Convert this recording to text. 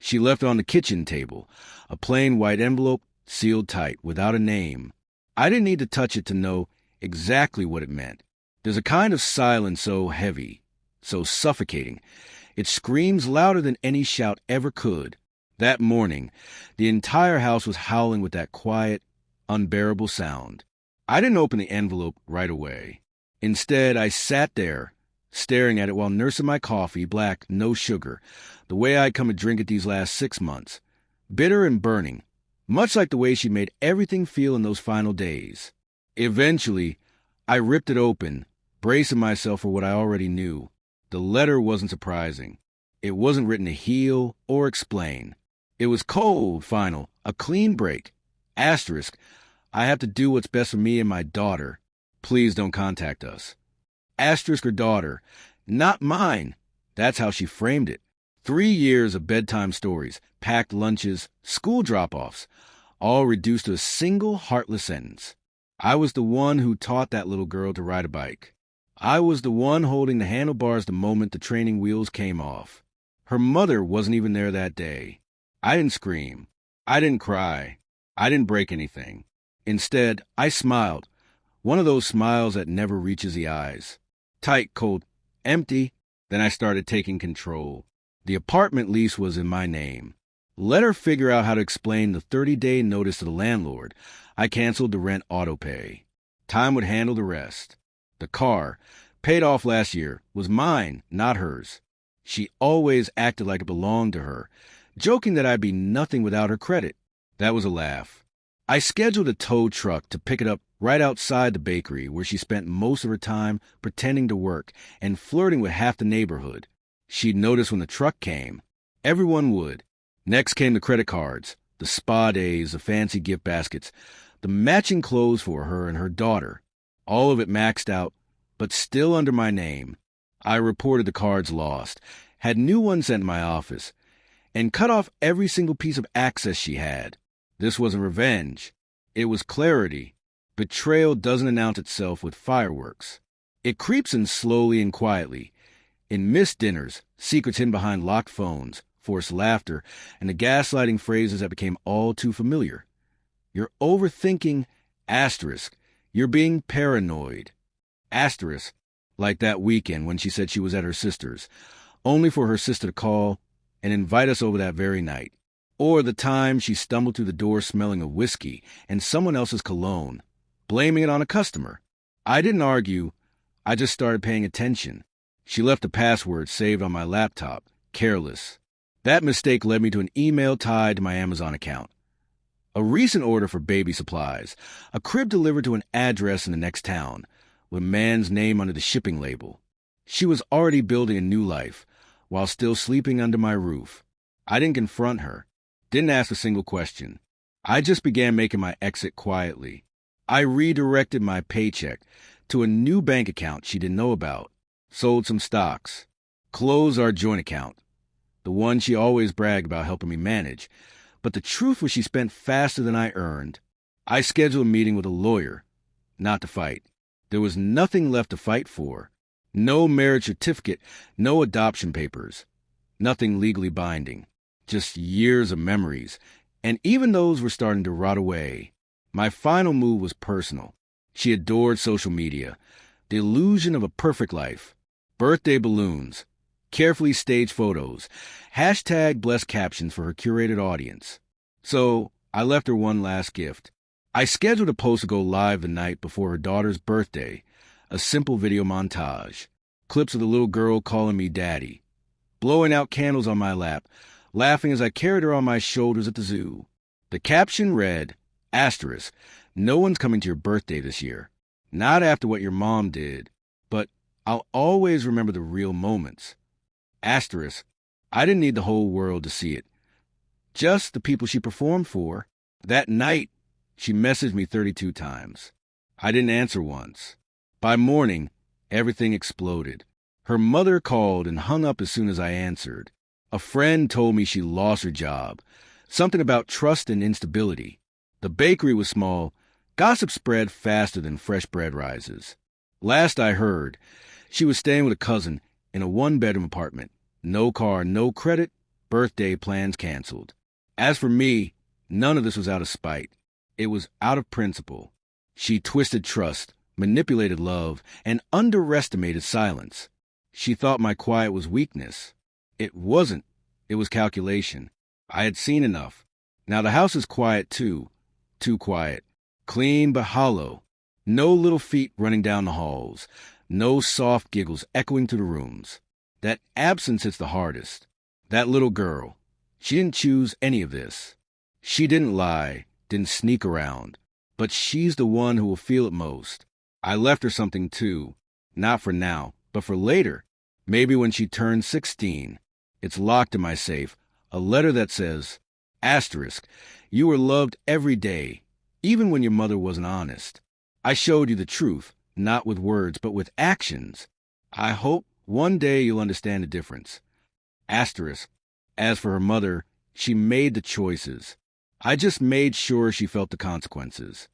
She left it on the kitchen table, a plain white envelope sealed tight, without a name. I didn't need to touch it to know exactly what it meant. There's a kind of silence so heavy, so suffocating. It screams louder than any shout ever could. That morning, the entire house was howling with that quiet, unbearable sound. I didn't open the envelope right away. Instead, I sat there, staring at it while nursing my coffee, black, no sugar, the way I'd come to drink it these last 6 months. Bitter and burning, much like the way she made everything feel in those final days. Eventually, I ripped it open, bracing myself for what I already knew. The letter wasn't surprising. It wasn't written to heal or explain. It was cold, final, a clean break. Asterisk, I have to do what's best for me and my daughter. Please don't contact us. Asterisk her daughter, not mine. That's how she framed it. 3 years of bedtime stories, packed lunches, school drop-offs, all reduced to a single heartless sentence. I was the one who taught that little girl to ride a bike. I was the one holding the handlebars the moment the training wheels came off. Her mother wasn't even there that day. I didn't scream. I didn't cry. I didn't break anything. Instead, I smiled. One of those smiles that never reaches the eyes. Tight, cold, empty. Then I started taking control. The apartment lease was in my name. Let her figure out how to explain the 30-day notice to the landlord. I canceled the rent autopay. Time would handle the rest. The car, paid off last year, was mine, not hers. She always acted like it belonged to her, joking that I'd be nothing without her credit. That was a laugh. I scheduled a tow truck to pick it up right outside the bakery where she spent most of her time pretending to work and flirting with half the neighborhood. She'd notice when the truck came. Everyone would. Next came the credit cards, the spa days, the fancy gift baskets, the matching clothes for her and her daughter. All of it maxed out, but still under my name. I reported the cards lost, had new ones sent to my office, and cut off every single piece of access she had. This wasn't revenge. It was clarity. Betrayal doesn't announce itself with fireworks. It creeps in slowly and quietly. In missed dinners, secrets hidden behind locked phones, forced laughter, and the gaslighting phrases that became all too familiar. You're overthinking, asterisk. You're being paranoid. Asterisk, like that weekend when she said she was at her sister's, only for her sister to call and invite us over that very night. Or the time she stumbled through the door smelling of whiskey and someone else's cologne, blaming it on a customer. I didn't argue. I just started paying attention. She left a password saved on my laptop, careless. That mistake led me to an email tied to my Amazon account. A recent order for baby supplies, a crib delivered to an address in the next town, with a man's name under the shipping label. She was already building a new life, while still sleeping under my roof. I didn't confront her, didn't ask a single question. I just began making my exit quietly. I redirected my paycheck to a new bank account she didn't know about, sold some stocks, closed our joint account, the one she always bragged about helping me manage. But the truth was she spent faster than I earned. I scheduled a meeting with a lawyer, not to fight. There was nothing left to fight for. No marriage certificate, no adoption papers, nothing legally binding. Just years of memories, and even those were starting to rot away. My final move was personal. She adored social media, the illusion of a perfect life. Birthday balloons, carefully staged photos, #blessed captions for her curated audience. So I left her one last gift. I scheduled a post to go live the night before her daughter's birthday, a simple video montage, clips of the little girl calling me daddy, blowing out candles on my lap, laughing as I carried her on my shoulders at the zoo. The caption read, asterisk, no one's coming to your birthday this year. Not after what your mom did, but I'll always remember the real moments. Asterisk, I didn't need the whole world to see it. Just the people she performed for. That night, she messaged me 32 times. I didn't answer once. By morning, everything exploded. Her mother called and hung up as soon as I answered. A friend told me she lost her job. Something about trust and instability. The bakery was small. Gossip spread faster than fresh bread rises. Last I heard, she was staying with a cousin in a one-bedroom apartment. No car, no credit, birthday plans canceled. As for me, none of this was out of spite. It was out of principle. She twisted trust, manipulated love, and underestimated silence. She thought my quiet was weakness. It wasn't. It was calculation. I had seen enough. Now the house is quiet too. Too quiet. Clean but hollow. No little feet running down the halls. No soft giggles echoing through the rooms. That absence hits the hardest. That little girl. She didn't choose any of this. She didn't lie, didn't sneak around. But she's the one who will feel it most. I left her something too. Not for now, but for later. Maybe when she turns 16. It's locked in my safe. A letter that says, asterisk, you were loved every day, even when your mother wasn't honest. I showed you the truth, not with words, but with actions. I hope one day you'll understand the difference. Asterisk. As for her mother, she made the choices. I just made sure she felt the consequences.